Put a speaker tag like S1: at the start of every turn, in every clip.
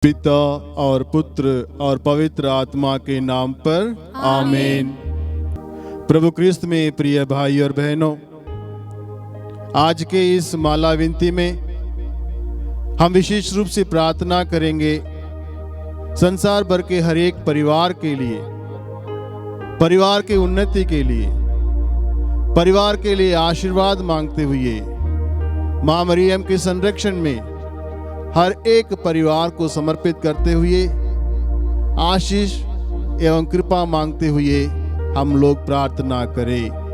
S1: पिता और पुत्र और पवित्र आत्मा के नाम पर आमीन। प्रभु क्रिस्त में प्रिय भाई और बहनों, आज के इस माला विनती में हम विशेष रूप से प्रार्थना करेंगे संसार भर के हर एक परिवार के लिए, परिवार की उन्नति के लिए, परिवार के लिए आशीर्वाद मांगते हुए मां मरियम के संरक्षण में हर एक परिवार को समर्पित करते हुए आशीष एवं कृपा मांगते हुए हम लोग प्रार्थना करें।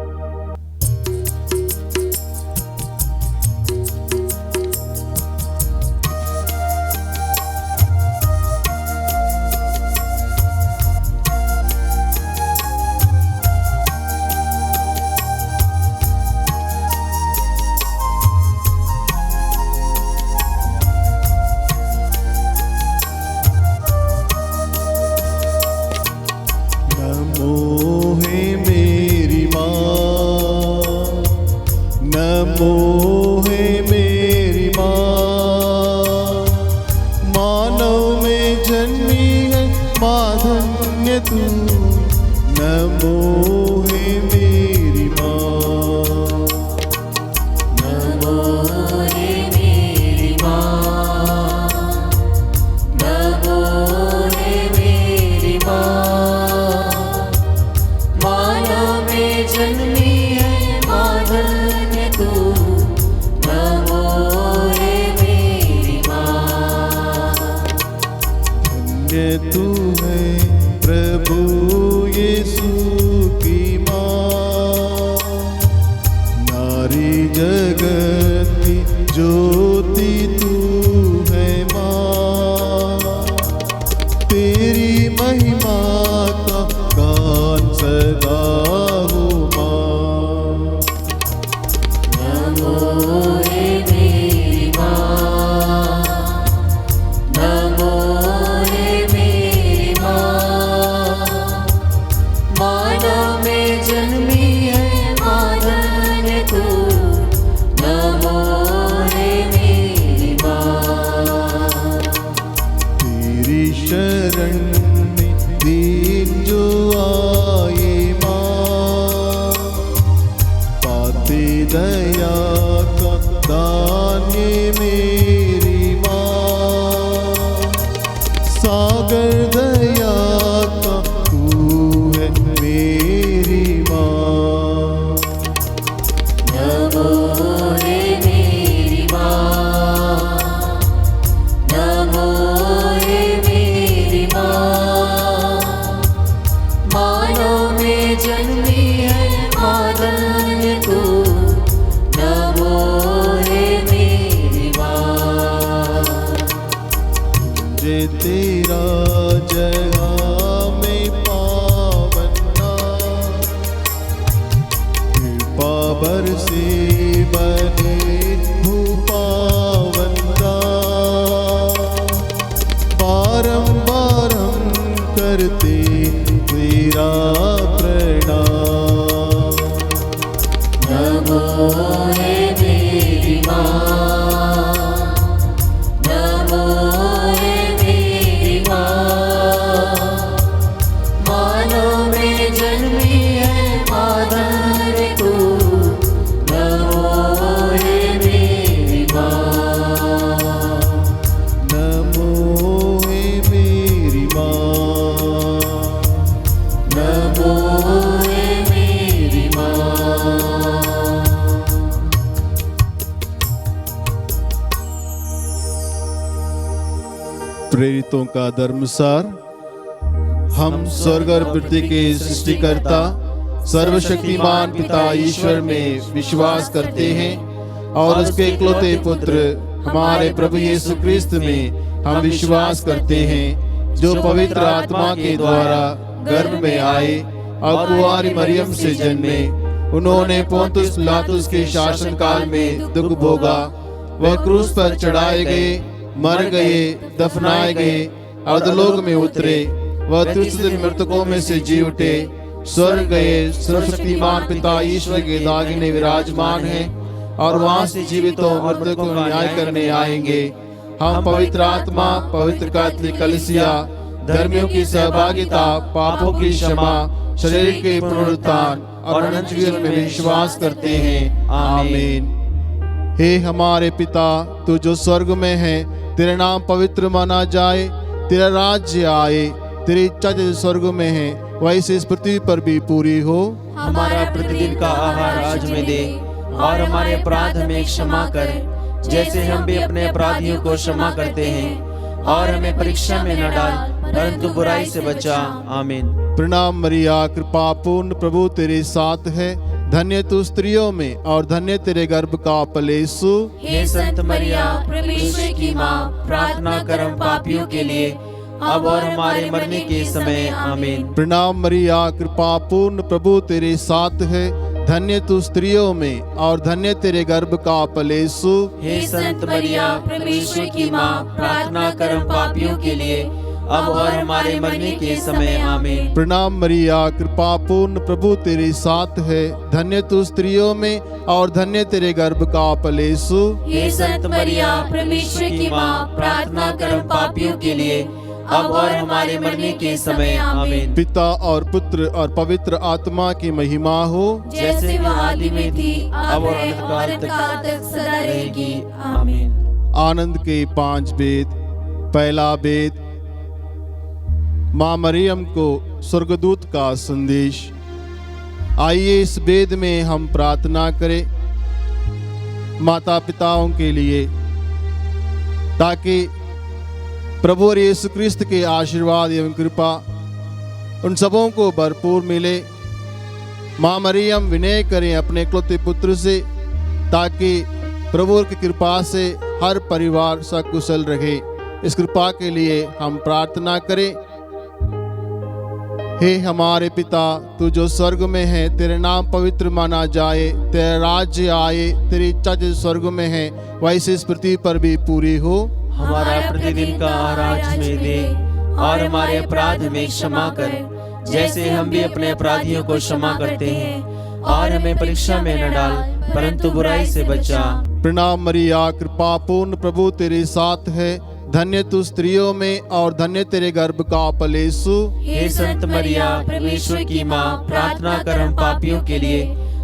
S2: तू है प्रभु यीशु की माँ, नारी जगत की ज्योति तू है माँ, तेरी महिमा का गान सदा हो माँ। नमो शरण में दीन जो आए माँ, पाते दया का दान ये मेरी माँ, सागर दया का तू है मेरी माँ। नमो तेरा जगह में पावना, कृपा बरसे बने भूपावना, बारंबार हम करते तेरा प्रणाम। नमो मेरी माँ,
S1: प्रेरितों का धर्मसार। हम स्वर्ग और पृथ्वी के सृष्टिकर्ता सर्वशक्तिमान पिता ईश्वर में विश्वास करते हैं और उसके इकलौते पुत्र हमारे प्रभु यीशु क्रिस्त में हम विश्वास करते हैं, जो पवित्र आत्मा के द्वारा गर्भ में आए और कुंवारी मरियम से जन्मे। उन्होंने पोंतुस पिलातुस के शासन काल में दुख भोगा, वह क्रूस पर चढ़ाए गए, मर गए, दफनाए गए, अधोलोक में उतरे, वह तीसरे दिन मृतकों में से जी उठे, स्वर्ग गए, सर्वशक्तिमान पिता ईश्वर के दाहिने विराजमान हैं और वहां से जीवितों और मृतकों को न्याय करने आएंगे। हम पवित्र आत्मा, पवित्र कैथोलिक कलीसिया, धर्मियों की सहभागिता, पापों की क्षमा, शरीर के पुनरुत्थान और अनंत जीवन में विश्वास करते हैं। आमीन। हे हमारे पिता, तू जो स्वर्ग में है, तेरा नाम पवित्र माना जाए, तेरा राज्य आए, तेरी इच्छा जैसे स्वर्ग में है वैसे इस पृथ्वी पर भी पूरी हो।
S3: हमारा प्रतिदिन का आहार आज हमें दे, और हमारे अपराध हमें क्षमा कर, जैसे हम भी अपने अपराधियों को क्षमा करते हैं, और हमें परीक्षा में न डाल, परंतु बुराई से बचा। आमीन।
S1: प्रणाम मरिया, कृपा पूर्ण, प्रभु तेरे साथ है, धन्य तू स्त्रियों में और धन्य तेरे गर्भ का फल यीशु।
S3: हे संत मरिया, परमेश्वर की माँ, प्रार्थना कर हम पापियों के लिए, अब और हमारे मरने के समय। आमीन।
S1: प्रणाम मरिया, कृपा पूर्ण, प्रभु तेरे साथ है, धन्य तू स्त्रियों में और धन्य तेरे गर्भ का फल यीशु।
S3: हे संत मरिया, परमेश्वर की माँ, प्रार्थना कर हम पापियों के लिए, अब और हमारे मरने के समय। आमीन।
S1: प्रणाम मरिया, कृपा पूर्ण, प्रभु तेरे साथ है, धन्य तू स्त्रियों में और धन्य तेरे गर्भ का फल यीशु।
S3: हे संत मरिया, परमेश्वर की माँ, प्रार्थना कर हम पापियों के लिए, अब और हमारे मरने के समय। आमीन।
S1: पिता और पुत्र और पवित्र आत्मा की महिमा हो,
S3: जैसे वह आदि में थी, अब और अनंत काल तक सदा रहेगी। आमीन।
S1: आनंद के 5 वेद। पहला वेद, माँ मरियम को स्वर्गदूत का संदेश। आइए इस वेद में हम प्रार्थना करें माता पिताओं के लिए, ताकि प्रभु और यीशु क्रिस्त के आशीर्वाद एवं कृपा उन सबों को भरपूर मिले। माँ मरियम विनय करें अपने इकलौते पुत्र से, ताकि प्रभु की कृपा से हर परिवार सकुशल रहे। इस कृपा के लिए हम प्रार्थना करें। हे हमारे पिता, तू जो स्वर्ग में है, तेरे नाम पवित्र माना जाए, तेरा राज्य आए, तेरी इच्छा जैसे स्वर्ग में है वैसे इस पृथ्वी पर भी पूरी हो।
S3: हमारा प्रतिदिन का आहार आज हमें दे, और हमारे अपराध हमें क्षमा कर, जैसे हम भी अपने अपराधियों को क्षमा करते हैं, और हमें परीक्षा में न डाल, परंतु बुराई से बचा।
S1: प्रणाम मरिया, कृपा पूर्ण, प्रभु तेरे साथ है, धन्य तू स्त्रियों में और धन्य तेरे गर्भ का फल यीशु।
S3: हे संत मरिया, परमेश्वर की माँ, प्रार्थना कर हम पापियों के लिए,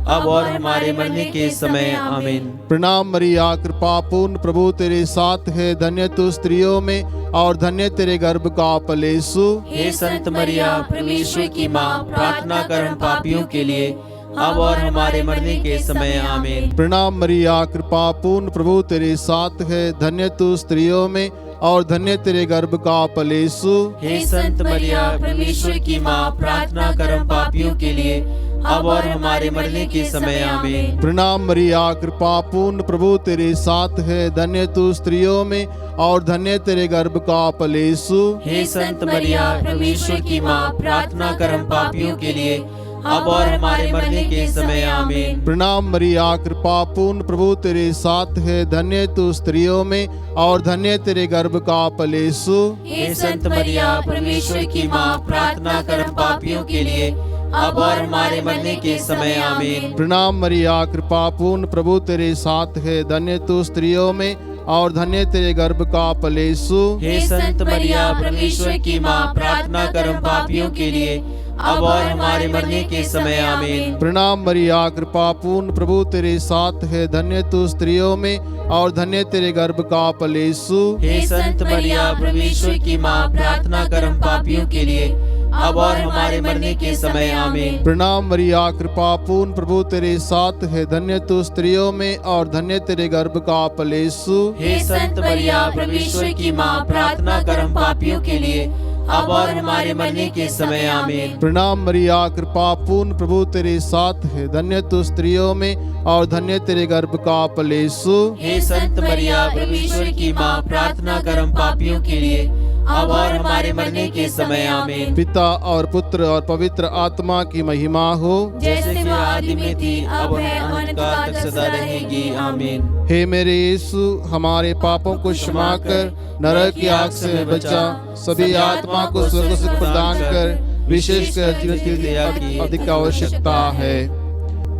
S3: अब और हमारे मरने के समय। आमीन।
S1: प्रणाम मरिया, कृपा पूर्ण, प्रभु तेरे साथ है, धन्य तू स्त्रियों में और धन्य तेरे गर्भ का फल यीशु।
S3: हे संत मरिया, परमेश्वर की माँ, प्रार्थना कर हम पापियों के लिए, अब और हमारे मरने के समय। आमीन।
S1: प्रणाम मरिया, कृपा पूर्ण, प्रभु तेरे साथ है, धन्य तू स्त्रियों में और धन्य तेरे गर्भ का फल यीशु।
S3: हे संत मरिया, परमेश्वर की माँ, प्रार्थना कर हम पापियों के लिए, अब और हमारे मरने के समय। आमीन।
S1: प्रणाम मरिया, कृपा पूर्ण, प्रभु तेरे साथ है, धन्य तू स्त्रियों में और धन्य तेरे गर्भ का फल यीशु।
S3: हे संत मरिया, परमेश्वर की माँ, प्रार्थना कर हम पापियों के लिए, अब और हमारे मरने के समय। आमीन।
S1: प्रणाम मरिया, कृपा पूर्ण, प्रभु तेरे साथ है, धन्य तू स्त्रियों में और धन्य तेरे गर्भ का फल यीशु।
S3: हे संत मरिया, परमेश्वर की माँ, प्रार्थना कर हम पापियों के लिए, अब और हमारे मरने के समय। आमीन।
S1: प्रणाम मरिया, कृपा पूर्ण, प्रभु तेरे साथ है, धन्य तू स्त्रियों में और धन्य तेरे गर्भ का फल यीशु।
S3: हे संत मरिया, परमेश्वर की माँ, प्रार्थना कर हम पापियों के लिए, अब और हमारे मरने के समय। आमीन।
S1: प्रणाम मरिया, कृपा पूर्ण, प्रभु तेरे साथ है, धन्य तू स्त्रियों में और धन्य तेरे गर्भ का फल यीशु।
S3: हे संत मरिया, परमेश्वर की माँ, प्रार्थना कर हम पापियों के लिए, अब और हमारे मरने के समय। आमीन।
S1: प्रणाम मरिया, कृपा पूर्ण, प्रभु तेरे साथ है, धन्य तू स्त्रियों में और धन्य तेरे गर्भ का फल यीशु।
S3: हे संत मरिया, परमेश्वर की माँ, प्रार्थना कर हम पापियों के लिए, अब और हमारे मरने के समय। आमीन।
S1: प्रणाम मरिया, कृपा पूर्ण, प्रभु तेरे साथ है, धन्य तू स्त्रियों में और धन्य तेरे गर्भ का फल यीशु।
S3: हे संत मरिया, परमेश्वर की माँ, प्रार्थना कर हम पापियों के लिए, अब और हमारे मरने के समय। आमीन।
S1: पिता और पुत्र और पवित्र आत्मा की महिमा हो,
S3: जैसे कि आदि में थी, अब है, अनंत काल तक सदा रहेगी। आमीन।
S1: हे मेरे यीशु, हमारे पापों को क्षमा कर, नरक की आग से बचा, सभी आत्मा को स्वर्ग सुख प्रदान कर, विशेषकर जीवन की दया की अधिक आवश्यकता है।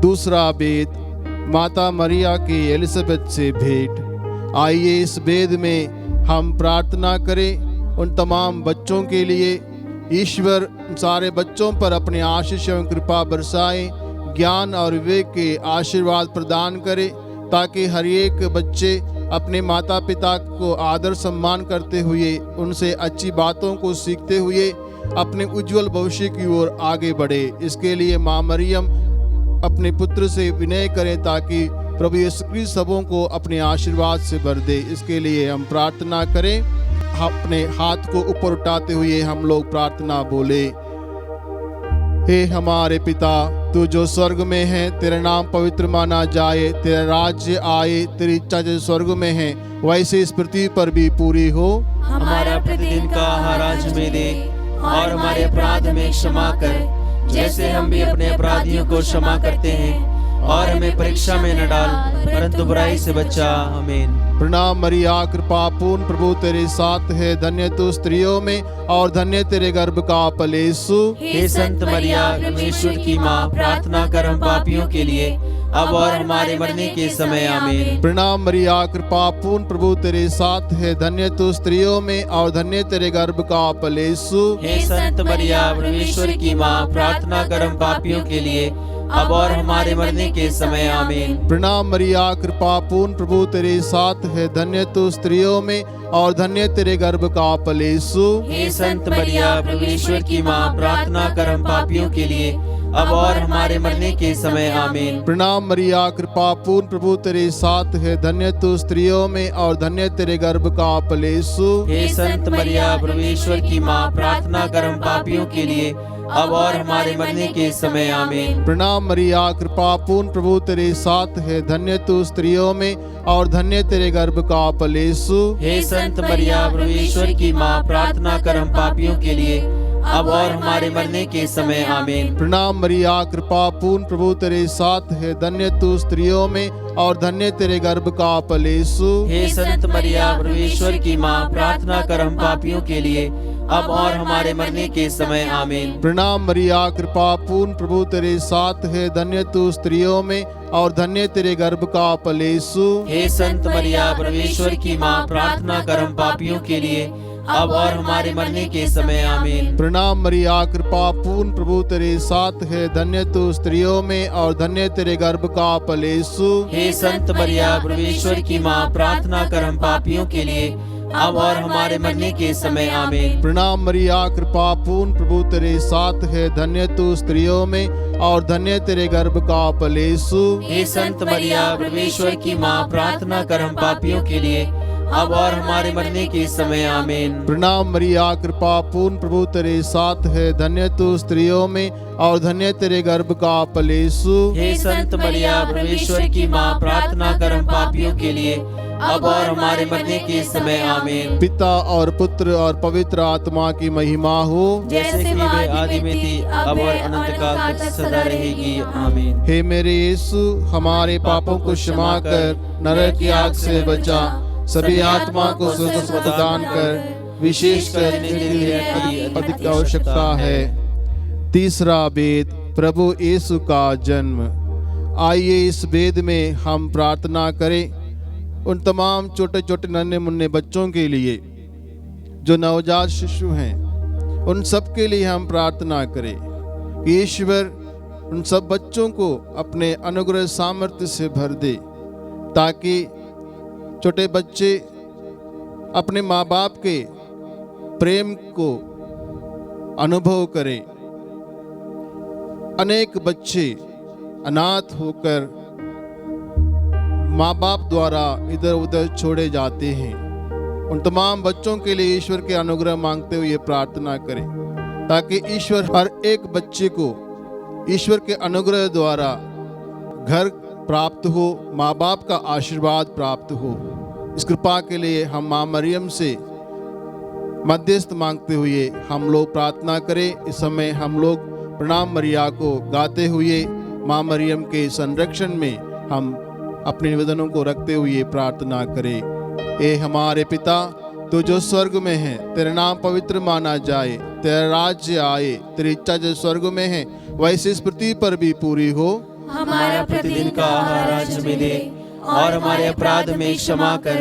S1: दूसरा वेद, माता मरिया की एलिजाबेथ से भेंट। आइए इस वेद में हम प्रार्थना करें उन तमाम बच्चों के लिए। ईश्वर उन सारे बच्चों पर अपने आशीष एवं कृपा बरसाए, ज्ञान और विवेक के आशीर्वाद प्रदान करे, ताकि हर एक बच्चे अपने माता पिता को आदर सम्मान करते हुए, उनसे अच्छी बातों को सीखते हुए अपने उज्जवल भविष्य की ओर आगे बढ़े। इसके लिए माँ मरियम अपने पुत्र से विनय करें, ताकि प्रभु यीशु क्रिस्त सबों को अपने आशीर्वाद से भर दे। इसके लिए हम प्रार्थना करें। अपने हाथ को ऊपर उठाते हुए हम लोग प्रार्थना बोले। हे हमारे पिता, तू जो स्वर्ग में है, तेरा नाम पवित्र माना जाए, तेरा राज्य आए, तेरी इच्छा जो स्वर्ग में है वैसे इस पृथ्वी पर भी पूरी हो।
S3: हमारा प्रतिदिन का आहार आज हमें दे, और हमारे अपराध में क्षमा कर, जैसे हम भी अपने अपराधियों को क्षमा करते हैं, और हमें परीक्षा में न डाल, परंतु बुराई से बचा। आमीन।
S1: प्रणाम मरिया, कृपा पूर्ण प्रभु तेरे साथ है, धन्य तू स्त्रियों में और धन्य तेरे गर्भ का फल यीशु।
S3: हे संत मरिया, परमेश्वर की माँ, प्रार्थना कर हम पापियों के लिए, अब और हमारे मरने के समय। आमीन।
S1: प्रणाम मरिया, कृपा पूर्ण प्रभु तेरे साथ है, धन्य तू स्त्रियों में और धन्य तेरे गर्भ का फल यीशु।
S3: हे संत मरिया, परमेश्वर की माँ, प्रार्थना कर हम पापियों के लिए, अब और हमारे मरने के समय। आमीन।
S1: प्रणाम मरिया, कृपा पूर्ण प्रभु तेरे साथ है, धन्य तू स्त्रियों में और धन्य तेरे गर्भ का फल यीशु।
S3: हे संत मरिया, परमेश्वर की माँ, प्रार्थना कर हम पापियों के लिए, अब और हमारे मरने के समय। आमीन।
S1: प्रणाम मरिया, कृपा पूर्ण प्रभु तेरे साथ है, धन्य तू स्त्रियों में और धन्य तेरे गर्भ का फल यीशु।
S3: हे संत मरिया, परमेश्वर की माँ, प्रार्थना कर हम पापियों के लिए, अब और हमारे मरने के समय। आमीन।
S1: प्रणाम मरिया, कृपा पूर्ण प्रभु तेरे साथ है, धन्य तू स्त्रियों में और धन्य तेरे गर्भ का फल यीशु।
S3: हे संत मरिया, परमेश्वर की माँ, प्रार्थना कर हम पापियों के लिए, अब और हमारे मरने के समय। आमीन।
S1: प्रणाम मरिया, कृपा पूर्ण प्रभु तेरे साथ है, धन्य तू स्त्रियों में और धन्य तेरे गर्भ का फल यीशु।
S3: हे संत मरिया, परमेश्वर की माँ, प्रार्थना कर हम पापियों के लिए, अब और हमारे मरने के समय। आमीन।
S1: प्रणाम मरिया, कृपा पूर्ण प्रभु तेरे साथ है, धन्य तू स्त्रियों में और धन्य तेरे गर्भ का फल यीशु।
S3: हे संत मरिया, परमेश्वर की माँ, प्रार्थना कर हम पापियों के लिए, अब और हमारे मरने के समय। आमीन।
S1: प्रणाम मरिया, कृपा पूर्ण प्रभु तेरे साथ है, धन्य तू स्त्रियों में और धन्य तेरे गर्भ का फल यीशु।
S3: हे संत मरिया, परमेश्वर की माँ, प्रार्थना कर हम पापियों के लिए, अब और हमारे मरने के समय। आमीन।
S1: प्रणाम मरिया, कृपा पूर्ण प्रभु तेरे साथ है, धन्य तू स्त्रियों में और धन्य तेरे गर्भ का फल यीशु।
S3: हे संत मरिया, परमेश्वर की माँ, प्रार्थना कर हम पापियों के लिए, अब और हमारे मरने के समय। आमीन।
S1: प्रणाम मरिया, कृपा पूर्ण प्रभु तेरे साथ है, धन्य तू स्त्रियों में और धन्य तेरे गर्भ का फल यीशु।
S3: हे संत मरिया, परमेश्वर की माँ, प्रार्थना कर हम पापियों के लिए, अब और हमारे मरने के समय। आमीन।
S1: पिता और पुत्र और पवित्र आत्मा की महिमा हो,
S3: जैसे कि वे आदि में थी, अब और अनंत काल तक सदा रहेगी। आमीन।
S1: हे मेरे यीशु, हमारे पापों को क्षमा कर, नरक की आग से बचा, सभी आत्मा को स्वर्ग प्रदान कर, विशेषकर जिन्हें अधिक आवश्यकता है। तीसरा वेद, प्रभु यीशु का जन्म। आइए इस वेद में हम प्रार्थना करें उन तमाम छोटे छोटे नन्हे मुन्ने बच्चों के लिए जो नवजात शिशु हैं। उन सब के लिए हम प्रार्थना करें कि ईश्वर उन सब बच्चों को अपने अनुग्रह सामर्थ्य से भर दे, ताकि छोटे बच्चे अपने माँ बाप के प्रेम को अनुभव करें। अनेक बच्चे अनाथ होकर माँ बाप द्वारा इधर उधर छोड़े जाते हैं। उन तमाम बच्चों के लिए ईश्वर के अनुग्रह मांगते हुए प्रार्थना करें, ताकि ईश्वर हर एक बच्चे को ईश्वर के अनुग्रह द्वारा घर प्राप्त हो, माँ बाप का आशीर्वाद प्राप्त हो। इस कृपा के लिए हम माँ मरियम से मध्यस्थ मांगते हुए हम लोग प्रार्थना करें। इस समय हम लोग प्रणाम मरिया को गाते हुए माँ मरियम के संरक्षण में हम अपने निवेदनों को रखते हुए प्रार्थना करें। ए हमारे पिता, तू जो स्वर्ग में है, तेरा नाम पवित्र माना जाए, तेरा राज्य आए, तेरी इच्छा जो स्वर्ग में है वैसे इस पृथ्वी पर भी पूरी हो।
S3: हमारा प्रतिदिन का आहार आज हमें दे, और हमारे अपराध में क्षमा कर,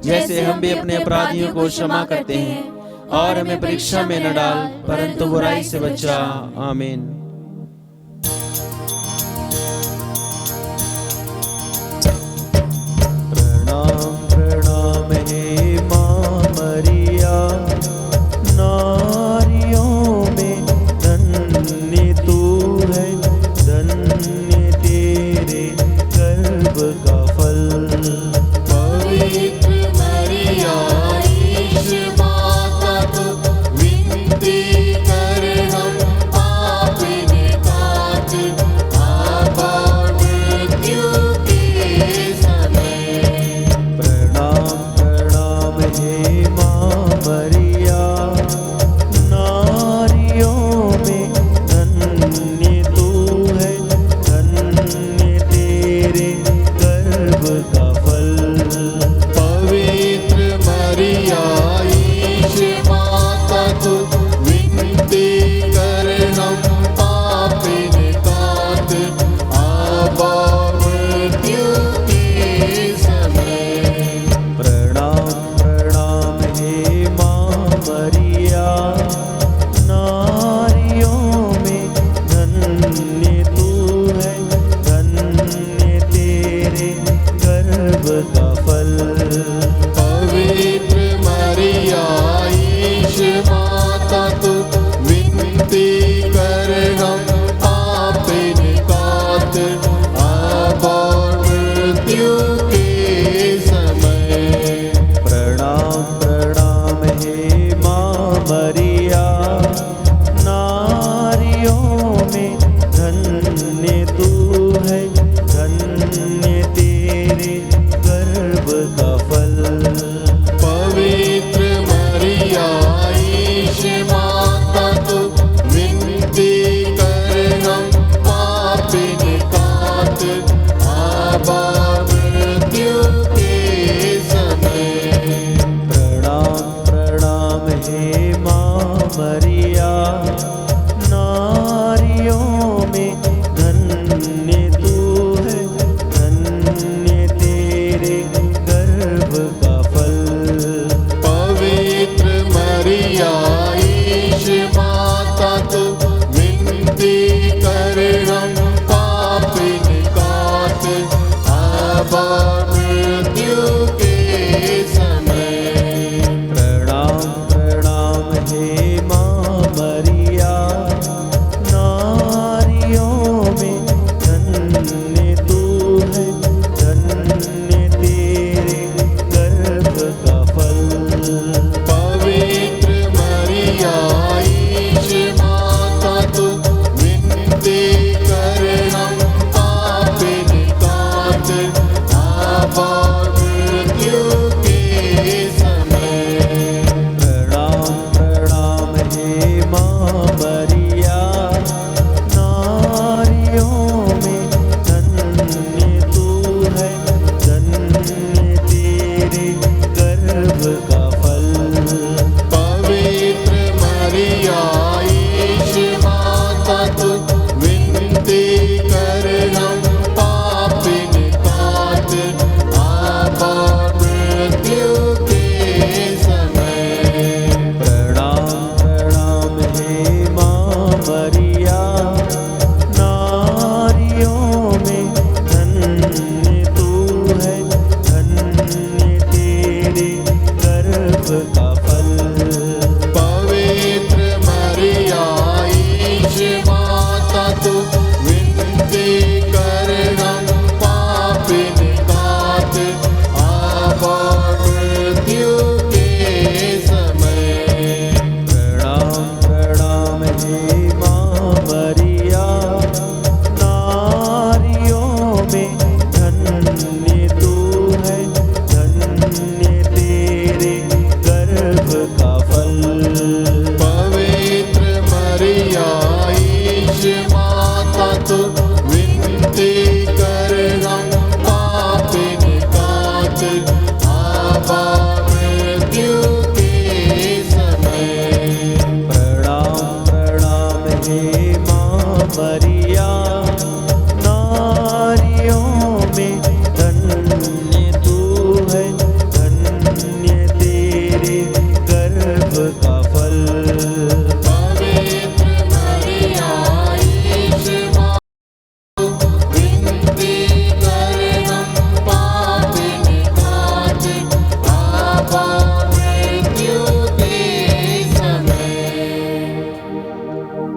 S3: जैसे हम भी अपने अपराधियों को क्षमा करते हैं, और हमें परीक्षा में न डाल परंतु बुराई से बचा। आमीन।
S2: प्रणाम प्रणाम हे माँ मरिया, नारियों में धन्य तू है, धन्य तेरे गर्भ का फल।
S1: पवित्र मरिया ईश माता तू विनती कर हम पापिन तात, आबा मृत्यु के समय।
S2: प्रणाम प्रणाम हे माँ मरिया, नारियों में धन्य तू है, धन्य तेरे गर्भ का फल।
S1: पवित्र मरिया ईश माता तू विनती कर हम पापिन तात, आबा मृत्यु के समय।
S2: प्रणाम प्रणाम हे माँ मरिया, नारियों में धन्य तू है, धन्य तेरे गर्भ का फल।
S1: पवित्र मरिया ईश माता तू विनती कर हम पापिन तात, आबा मृत्यु के समय।
S2: प्रणाम प्रणाम हे माँ मरिया, नारियों में धन्य तू है, धन्य तेरे गर्भ का फल।
S1: पवित्र मरिया ईश माता तू विनती कर हम पापिन तात, आबा मृत्यु के समय।
S2: प्रणाम प्रणाम हे माँ मरिया, नारियों में धन्य तू है, धन्य तेरे गर्भ का फल।
S1: पवित्र मरिया ईश माता तू विनती कर हम पापिन तात, आबा मृत्यु के समय।
S2: प्रणाम प्रणाम हे माँ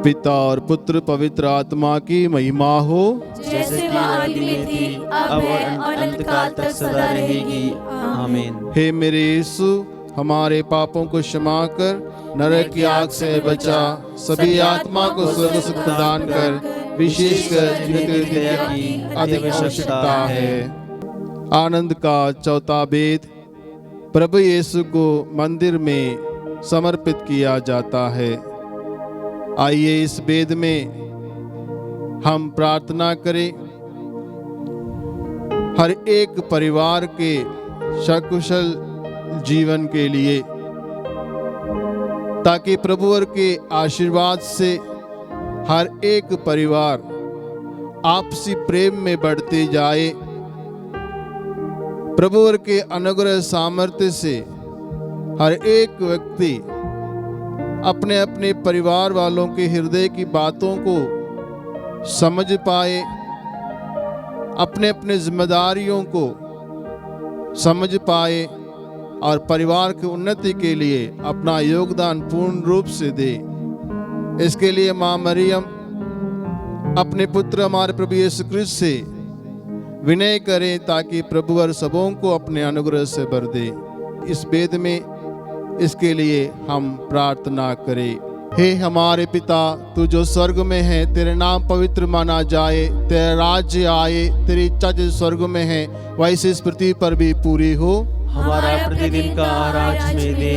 S1: पिता और पुत्र पवित्र आत्मा की महिमा हो,
S3: जैसे कि आदि में थी, अब और अनंत काल तक सदा रहेगी। आमीन।
S1: हे मेरे यीशु, हमारे पापों को क्षमा कर, नरक की आग से बचा, सभी आत्मा को स्वर्ग सुख प्रदान कर, विशेषकर जिन्हें तेरी दया की अधिक आवश्यकता है। आनंद का चौथा वेद, प्रभु यीशु को मंदिर में समर्पित किया जाता है। आइए इस वेद में हम प्रार्थना करें हर एक परिवार के सकुशल जीवन के लिए, ताकि प्रभुवर के आशीर्वाद से हर एक परिवार आपसी प्रेम में बढ़ते जाए। प्रभुवर के अनुग्रह सामर्थ्य से हर एक व्यक्ति अपने अपने परिवार वालों के हृदय की बातों को समझ पाए, अपने अपने जिम्मेदारियों को समझ पाए और परिवार की उन्नति के लिए अपना योगदान पूर्ण रूप से दे। इसके लिए माँ मरियम अपने पुत्र हमारे प्रभु यीशु क्रिस्त से विनय करें, ताकि प्रभुवर सबों को अपने अनुग्रह से भर दे। इस वेद में इसके लिए हम प्रार्थना करें। हे हमारे पिता, तू जो स्वर्ग में है, तेरे नाम पवित्र माना जाए, तेरा राज्य आए, तेरी इच्छा जैसे स्वर्ग में है वैसे इस पृथ्वी पर भी पूरी हो।
S3: हमारा प्रतिदिन का आहार आज हमें दे,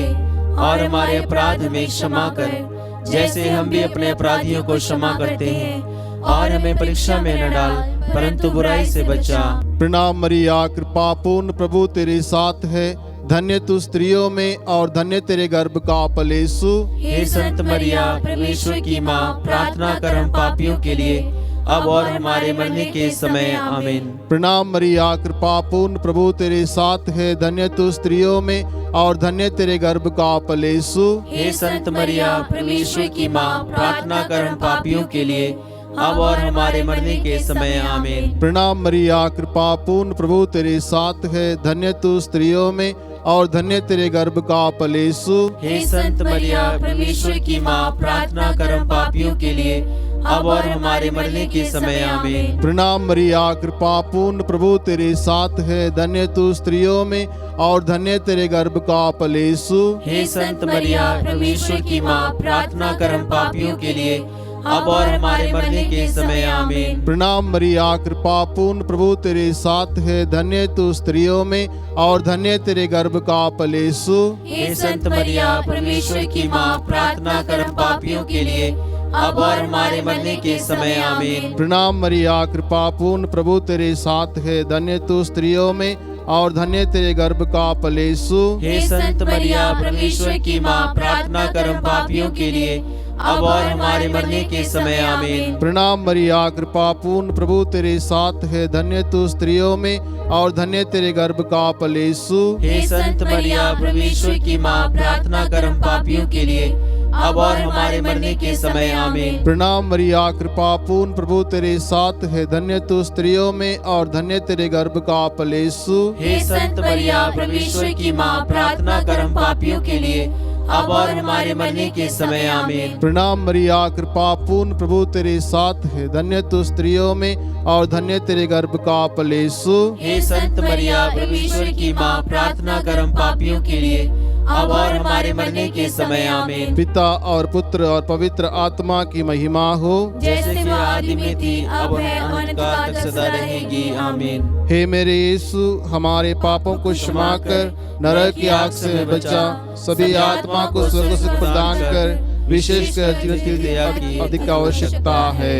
S3: और हमारे अपराध हमें क्षमा कर, जैसे हम भी अपने अपराधियों को क्षमा करते हैं, और हमें परीक्षा में न डाल, परंतु बुराई से बचा।
S1: प्रणाम मरिया, कृपा पूर्ण, प्रभु तेरे साथ है, धन्य तू स्त्रियों में और धन्य तेरे गर्भ का फल यीशु।
S3: हे संत मरिया, परमेश्वर की माँ, प्रार्थना कर हम पापियों के लिए, अब और हमारे मरने के समय। आमीन।
S1: प्रणाम मरिया, कृपा पूर्ण, प्रभु तेरे साथ है, धन्य तू स्त्रियों में और धन्य तेरे गर्भ का फल यीशु।
S3: हे संत मरिया, परमेश्वर की माँ, प्रार्थना कर हम पापियों के लिए, अब और हमारे मरने के समय। आमीन।
S1: प्रणाम मरिया, कृपा पूर्ण, प्रभु तेरे साथ है, धन्य तू स्त्रियों में और धन्य तेरे गर्भ का फल यीशु।
S3: हे संत मरिया, परमेश्वर की माँ, प्रार्थना कर हम पापियों के लिए, अब और हमारे मरने के समय। आमीन।
S1: प्रणाम मरिया, कृपा पूर्ण, प्रभु तेरे साथ है, धन्य तू स्त्रियों में और धन्य तेरे गर्भ का फल यीशु।
S3: हे संत मरिया, परमेश्वर की माँ, प्रार्थना कर हम पापियों के लिए, अब और हमारे मरने के समय। आमीन।
S1: प्रणाम मरिया, कृपा पूर्ण, प्रभु तेरे साथ है, धन्य तू स्त्रियों में और धन्य तेरे गर्भ का फल यीशु।
S3: हे संत मरिया, परमेश्वर की माँ, प्रार्थना कर हम पापियों के लिए, अब और हमारे मरने के समय। आमीन।
S1: प्रणाम मरिया, कृपा पूर्ण, प्रभु तेरे साथ है, धन्य तू स्त्रियों में और धन्य तेरे गर्भ का फल यीशु।
S3: हे संत मरिया, परमेश्वर की माँ, प्रार्थना कर हम पापियों के लिए, अब और हमारे मरने के समय। आमीन।
S1: प्रणाम मरिया, कृपा पूर्ण, प्रभु तेरे साथ है, धन्य तू स्त्रियों में और धन्य तेरे गर्भ का फल यीशु।
S3: हे संत मरिया, परमेश्वर की माँ, प्रार्थना कर हम पापियों के लिए, अब और हमारे मरने के समय। आमीन।
S1: प्रणाम मरिया, कृपा पूर्ण, प्रभु तेरे साथ है, धन्य तू स्त्रियों में और धन्य तेरे गर्भ का फल यीशु।
S3: हे संत मरिया, परमेश्वर की माँ, प्रार्थना कर हम पापियों के लिए, अब और हमारे मरने के समय। आमीन।
S1: प्रणाम मरिया, कृपा पूर्ण, प्रभु तेरे साथ है, धन्य तू स्त्रियों में और धन्य तेरे गर्भ का फल यीशु।
S3: हे संत मरिया, परमेश्वर की माँ, प्रार्थना कर हम पापियों के लिए, अब और हमारे मरने के समय। आमीन।
S1: पिता और पुत्र और पवित्र आत्मा की महिमा हो,
S3: जैसे कि आदि में थी, अब और अनंत काल तक सदा रहेगी। आमीन।
S1: हे मेरे यीशु, हमारे पापों को क्षमा कर, नरक की आग से बचा, सभी आत्मा को स्वर्ग सुख प्रदान कर, विशेषकर जिनकी दया की अधिक आवश्यकता है।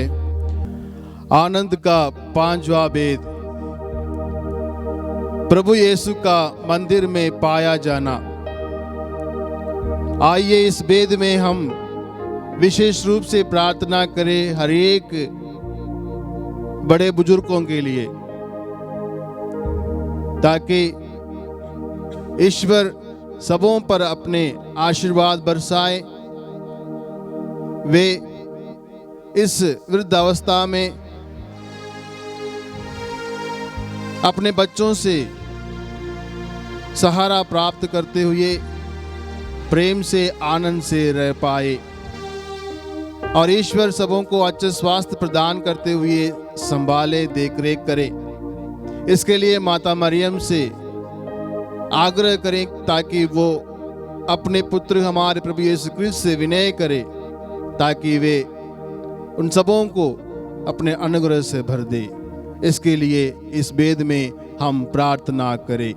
S1: आनंद का पांचवा वेद, प्रभु यीशु का मंदिर में पाया जाना। आइए इस वेद में हम विशेष रूप से प्रार्थना करें हर एक बड़े बुजुर्गों के लिए, ताकि ईश्वर सबों पर अपने आशीर्वाद बरसाए। वे इस वृद्धावस्था में अपने बच्चों से सहारा प्राप्त करते हुए प्रेम से आनंद से रह पाए। और ईश्वर सबों को अच्छा स्वास्थ्य प्रदान करते हुए संभाले, देख रेख करे। इसके लिए माता मरियम से आग्रह करें ताकि वो अपने पुत्र हमारे प्रभु यीशु क्रिस्त से विनय करे, ताकि वे उन सबों को अपने अनुग्रह से भर दे। इसके लिए इस वेद में हम प्रार्थना करें।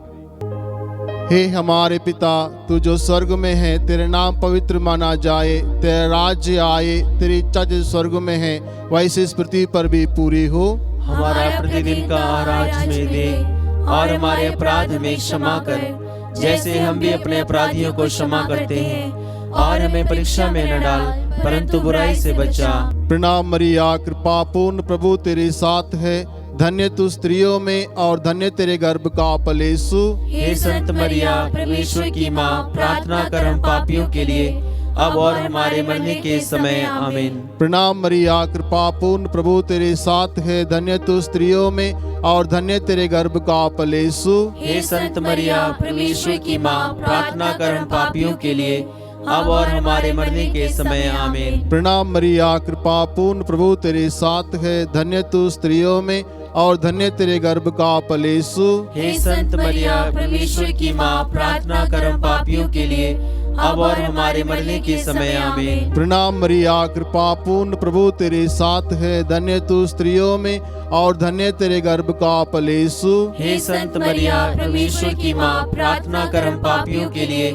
S1: हे हमारे पिता, तू जो स्वर्ग में है, तेरे नाम पवित्र माना जाए, तेरा राज्य आए, तेरी इच्छा जो स्वर्ग में है वैसे इस पृथ्वी पर भी पूरी हो।
S3: हमारा प्रतिदिन का आहार आज हमें दे, और हमारे अपराध हमें क्षमा कर, जैसे हम भी अपने अपराधियों को क्षमा करते हैं, और हमें परीक्षा में न डाल, परंतु बुराई से बचा।
S1: प्रणाम मरिया, कृपा पूर्ण प्रभु तेरे साथ है, धन्य तू स्त्रियों में और धन्य तेरे गर्भ का फल यीशु।
S3: हे संत मरिया, परमेश्वर की माँ, प्रार्थना कर हम पापियों के लिए, अब और हमारे मरने के समय। आमीन।
S1: प्रणाम मरिया, कृपा पूर्ण प्रभु तेरे साथ है, धन्य तू स्त्रियों में और धन्य तेरे गर्भ का फल यीशु।
S3: हे संत मरिया, परमेश्वर की माँ, प्रार्थना कर हम पापियों के लिए, अब और हमारे मरने के समय। आमीन।
S1: प्रणाम मरिया, कृपा पूर्ण प्रभु तेरे साथ है, धन्य तू स्त्रियों में और धन्य तेरे गर्भ का फल यीशु।
S3: हे संत मरिया, परमेश्वर की माँ, प्रार्थना कर हम पापियों के लिए, अब और हमारे मरने के समय। आमीन।
S1: प्रणाम मरिया, कृपा पूर्ण प्रभु तेरे साथ है, धन्य तू स्त्रियों में और धन्य तेरे गर्भ का फल यीशु।
S3: हे संत मरिया, परमेश्वर की माँ, प्रार्थना कर हम पापियों के लिए,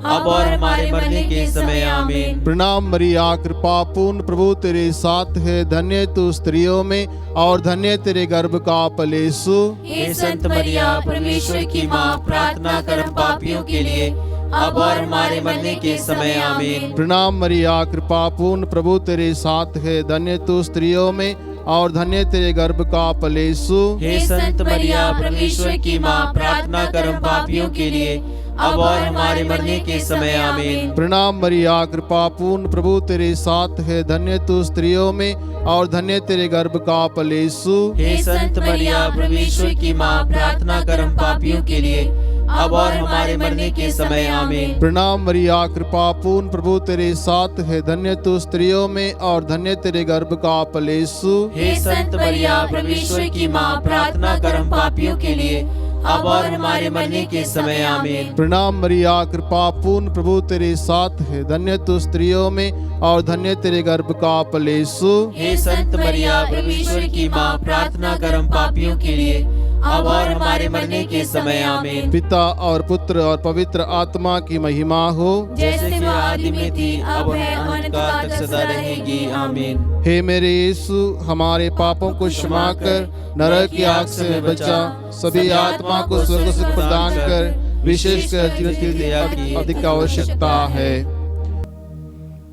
S3: अब और हमारे मरने के समय। आमीन।
S1: प्रणाम मरिया, कृपा पूर्ण प्रभु तेरे साथ है, धन्य तू स्त्रियों में और धन्य तेरे गर्भ का फल यीशु।
S3: हे संत मरिया, परमेश्वर की माँ, प्रार्थना कर हम पापियों के लिए, अब और हमारे मरने के समय। आमीन।
S1: प्रणाम मरिया, कृपा पूर्ण प्रभु तेरे साथ है, धन्य तू स्त्रियों में और धन्य तेरे गर्भ का फल यीशु।
S3: हे संत मरिया, परमेश्वर की माँ, प्रार्थना कर हम पापियों के लिए, अब और हमारे मरने के समय। आमीन।
S1: प्रणाम मरिया, कृपा पूर्ण प्रभु तेरे साथ है, धन्य तू स्त्रियों में और धन्य तेरे गर्भ का फल यीशु।
S3: हे संत मरिया, परमेश्वर की माँ, प्रार्थना कर हम पापियों के लिए, अब और हमारे मरने के समय। आमीन।
S1: प्रणाम मरिया, कृपा पूर्ण प्रभु तेरे साथ है, धन्य तू स्त्रियों में और धन्य तेरे गर्भ का फल यीशु।
S3: हे संत मरिया, परमेश्वर की माँ, प्रार्थना कर हम पापियों के लिए, अब और हमारे मरने के समय। आमीन।
S1: प्रणाम मरिया, कृपा पूर्ण प्रभु तेरे साथ है, धन्य तू स्त्रियों में और धन्य तेरे गर्भ का फल यीशु।
S3: हे संत मरिया, परमेश्वर की माँ, प्रार्थना कर हम पापियों के लिए, अब और हमारे मरने के समय। आमीन।
S1: पिता और पुत्र और पवित्र आत्मा की महिमा हो,
S3: जैसे कि आदि में थी, अब है, अनंतकाल तक सदा रहेगी। आमीन।
S1: हे मेरे यीशु, हमारे पापों को क्षमा कर, नरक की आग से बचा, सभी आत्मा को स्वर्ग सुख प्रदान कर, विशेषकर जीवन की दया की अधिक आवश्यकता है।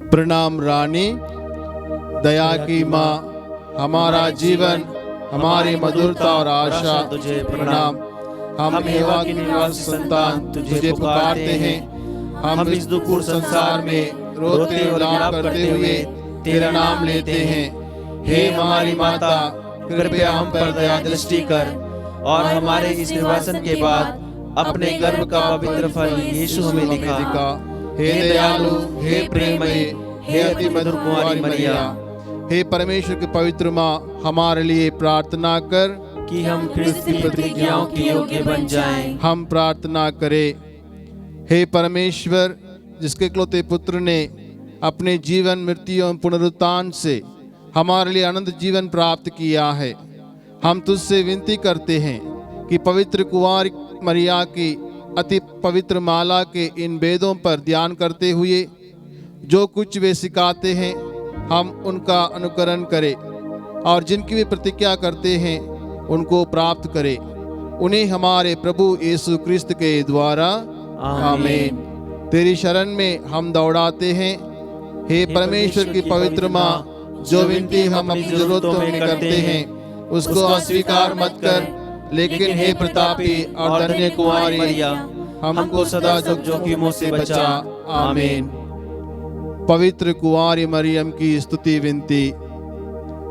S1: प्रणाम रानी, दया की माँ, हमारा जीवन, हमारी मधुरता और आशा तुझे प्रणाम। हम हेवा की निवास संतान तुझे पुकारते हैं। हम इस दुखपूर्ण संसार में रोते और विलाप करते हुए तेरा नाम लेते हैं। हे हमारी माता, कृपया हम पर दया दृष्टि कर और हमारे इस निर्वासन के बाद अपने गर्भ का पवित्र फल यीशु हमें दिखा। हे दयालु, हे प्रेममयी, हे अति मधुर कुंवारी मरिया, हे परमेश्वर की पवित्र माँ, हमारे लिए प्रार्थना कर
S3: कि हम ख्रिस्त की प्रतिज्ञाओं के योग्य बन जाएं।
S1: हम प्रार्थना करें। हे परमेश्वर, जिसके इकलौते पुत्र ने अपने जीवन, मृत्यु एवं पुनरुत्थान से हमारे लिए अनंत जीवन प्राप्त किया है, हम तुझसे विनती करते हैं कि पवित्र कुंवारी मरिया की अति पवित्र माला के इन वेदों पर ध्यान करते हुए जो कुछ वे सिखाते हैं, हम उनका अनुकरण करें और जिनकी वे प्रतिज्ञा करते हैं उनको प्राप्त करें। उन्हें हमारे प्रभु यीशु क्रिस्त के द्वारा आमीन। तेरी शरण में हम दौड़ाते हैं। हे परमेश्वर की पवित्र माँ, जो विनती हम अपनी जरूरतों में करते हैं उसको अस्वीकार मत कर, लेकिन हे प्रतापी और धन्य कुंवारी मरिया, हमको सदा जोखिमों से बचा। आमीन। पवित्र कुंवारी मरियम की स्तुति विनती।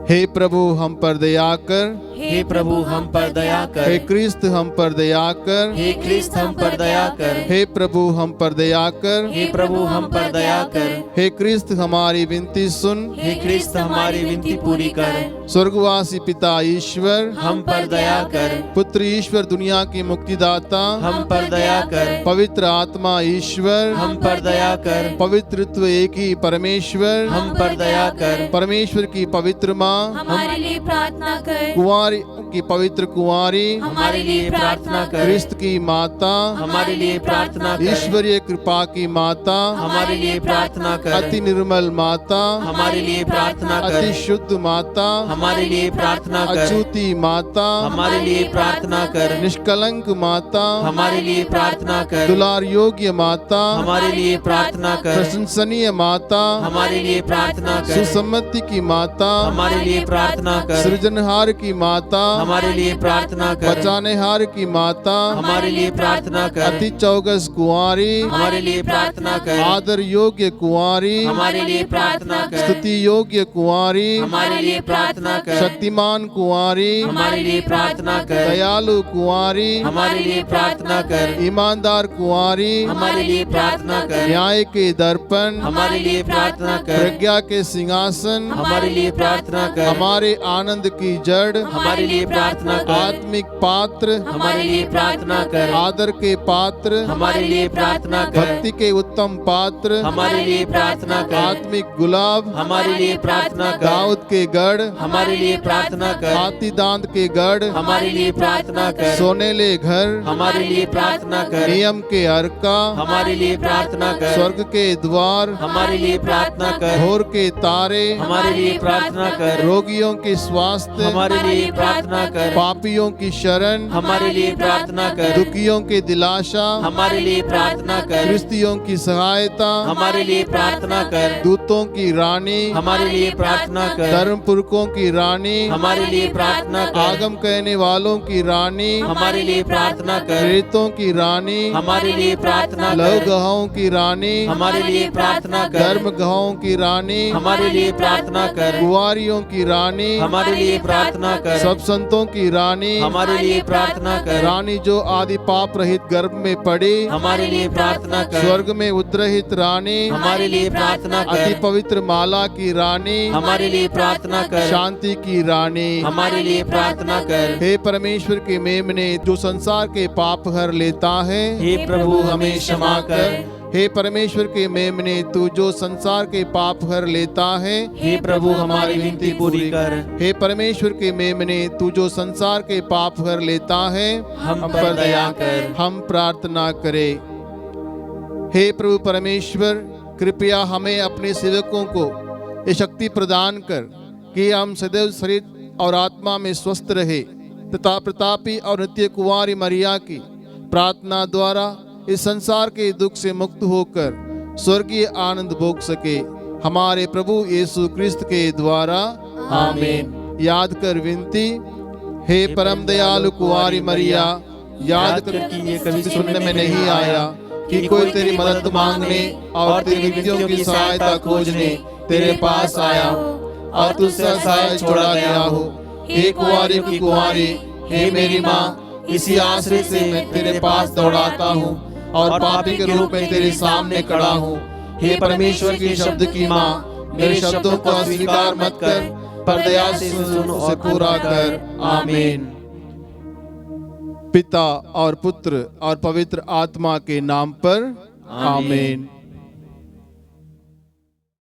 S1: हे प्रभु, हम पर दया कर।
S3: हे प्रभु हम पर दया
S1: हे
S3: कर,
S1: क्रिस्त हम पर दया कर,
S3: हे क्रिस्त हम पर दया कर,
S1: हे प्रभु हम पर दया कर,
S3: हे प्रभु हम पर दया कर,
S1: हे क्रिस्त हमारी विनती सुन,
S3: हे क्रिस्त हमारी विनती पूरी कर,
S1: स्वर्गवासी पिता ईश्वर,
S3: हम पर दया कर,
S1: पुत्र ईश्वर दुनिया के मुक्तिदाता,
S3: हम पर दया कर,
S1: पवित्र आत्मा ईश्वर,
S3: हम पर दया कर,
S1: पवित्रत्व एक ही परमेश्वर,
S3: हम पर दया कर,
S1: परमेश्वर की पवित्र माँ,
S4: हमारे लिए प्रार्थना कर,
S1: कुंवारी की पवित्र कुंवारी,
S4: हमारे लिए प्रार्थना कर,
S1: क्रिस्त की माता,
S3: हमारे लिए प्रार्थना कर,
S1: ईश्वरीय कृपा की माता,
S3: हमारे लिए प्रार्थना कर,
S1: अति निर्मल माता,
S3: हमारे लिए प्रार्थना कर,
S1: अति शुद्ध माता,
S3: हमारे लिए प्रार्थना कर,
S1: अछूती माता,
S3: हमारे लिए प्रार्थना कर,
S1: निष्कलंक माता,
S3: हमारे लिए प्रार्थना कर,
S1: दुलार योग्य माता,
S3: हमारे लिए प्रार्थना कर,
S1: प्रशंसनीय माता,
S3: हमारे लिए प्रार्थना कर,
S1: सुसम्मति की माता,
S3: हमारे लिए प्रार्थना कर,
S1: सृजनहार की माता,
S3: हमारे लिए प्रार्थना कर,
S1: बचानेहार की माता,
S3: हमारे लिए प्रार्थना कर,
S1: अति चौगस कुंवारी,
S3: हमारे लिए प्रार्थना कर,
S1: आदर योग्य कुंवारी,
S3: हमारे लिए प्रार्थना कर,
S1: स्तुति योग्य कुंवारी,
S3: हमारे लिए प्रार्थना कर,
S1: शक्तिमान कुंवारी,
S3: हमारे लिए प्रार्थना कर,
S1: दयालु कुंवारी,
S3: हमारे लिए प्रार्थना कर,
S1: ईमानदार कुंवारी,
S3: हमारे लिए प्रार्थना कर,
S1: न्याय के दर्पण,
S3: हमारे लिए प्रार्थना कर,
S1: प्रज्ञा के सिंहासन,
S3: हमारे लिए प्रार्थना कर,
S1: हमारे आनंद की जड़,
S3: हमारे लिए प्रार्थना कर,
S1: आत्मिक पात्र,
S3: हमारे लिए प्रार्थना कर,
S1: आदर के पात्र,
S3: हमारे लिए प्रार्थना कर,
S1: भक्ति के उत्तम पात्र,
S3: हमारे लिए प्रार्थना कर,
S1: आत्मिक गुलाब,
S3: हमारे लिए प्रार्थना कर,
S1: दाऊद के गढ़,
S3: हमारे लिए प्रार्थना कर,
S1: हाथी दांत के गढ़,
S3: हमारे लिए प्रार्थना कर,
S1: सोनेले घर,
S3: हमारे लिए प्रार्थना कर,
S1: नियम के अर्का,
S3: हमारे लिए प्रार्थना कर,
S1: स्वर्ग के द्वार,
S3: हमारे लिए प्रार्थना कर,
S1: भोर के तारे,
S3: हमारे लिए प्रार्थना कर,
S1: रोगियों के स्वास्थ्य,
S3: हमारे लिए प्रार्थना कर,
S1: पापियों की शरण,
S3: हमारे लिए प्रार्थना कर,
S1: दुखियों के दिलाशा,
S3: हमारे लिए प्रार्थना कर,
S1: क्रिस्तियों की सहायता,
S3: हमारे लिए प्रार्थना कर,
S1: दूतों की रानी,
S3: हमारे लिए प्रार्थना कर,
S1: धर्म पुरखों की रानी,
S3: हमारे लिए प्रार्थना कर,
S1: आगम कहने वालों की रानी,
S3: हमारे लिए प्रार्थना कर,
S1: प्रेतों की रानी,
S3: हमारे लिए प्रार्थना
S1: लव
S3: कर,
S1: गहों की रानी,
S3: हमारे लिए प्रार्थना कर,
S1: धर्म गहों की रानी,
S3: हमारे लिए प्रार्थना कर,
S1: कुंवारियों की रानी,
S3: हमारे लिए प्रार्थना कर,
S1: सब संतों की रानी,
S3: हमारे लिए प्रार्थना कर,
S1: रानी जो आदि पाप रहित गर्भ में पड़ी,
S3: हमारे लिए प्रार्थना कर,
S1: स्वर्ग में उद्रहित रानी,
S3: हमारे लिए प्रार्थना
S1: अति
S3: कर,
S1: पवित्र माला की रानी,
S3: हमारे लिए प्रार्थना कर,
S1: शांति की रानी,
S3: हमारे लिए प्रार्थना कर,
S1: हे परमेश्वर के मेमने जो संसार के पाप हर लेता है,
S3: हे प्रभु हमें क्षमा कर,
S1: हे परमेश्वर के मेमने तू जो संसार के पाप हर लेता है,
S3: हे प्रभु हमारी विनती पूरी कर,
S1: हे परमेश्वर के मेमने तू जो संसार के पाप हर लेता है,
S3: हम पर दया कर,
S1: हम प्रार्थना करें। हे प्रभु परमेश्वर, कृपया हमें अपने सेवकों को ये शक्ति प्रदान कर कि हम सदैव शरीर और आत्मा में स्वस्थ रहे तथा प्रतापी और नित्य कुंवारी मरिया की प्रार्थना द्वारा इस संसार के दुख से मुक्त होकर स्वर्गीय आनंद भोग सके, हमारे प्रभु यीशु क्रिस्त के द्वारा, आमीन। याद कर विनती, हे परम दयालु कुंवारी मरिया, याद कर कि ये कभी सुनने में नहीं आया कि कोई तेरी मदद मांगने और तेरी विनतियों की सहायता खोजने तेरे पास आया और तुझसे असहाय छोड़ा गया हो। हे कुंवारी की कुंवारी, हे मेरी माँ, इसी आश्रय से मैं तेरे पास दौड़ाता हूँ और पापी के रूप में तेरे सामने खड़ा हूँ। हे परमेश्वर के शब्द की माँ, मेरे शब्दों को अस्वीकार मत कर, पर दया से सुन उसे पूरा कर। आमीन। पिता और पुत्र और पवित्र आत्मा के नाम पर, आमीन।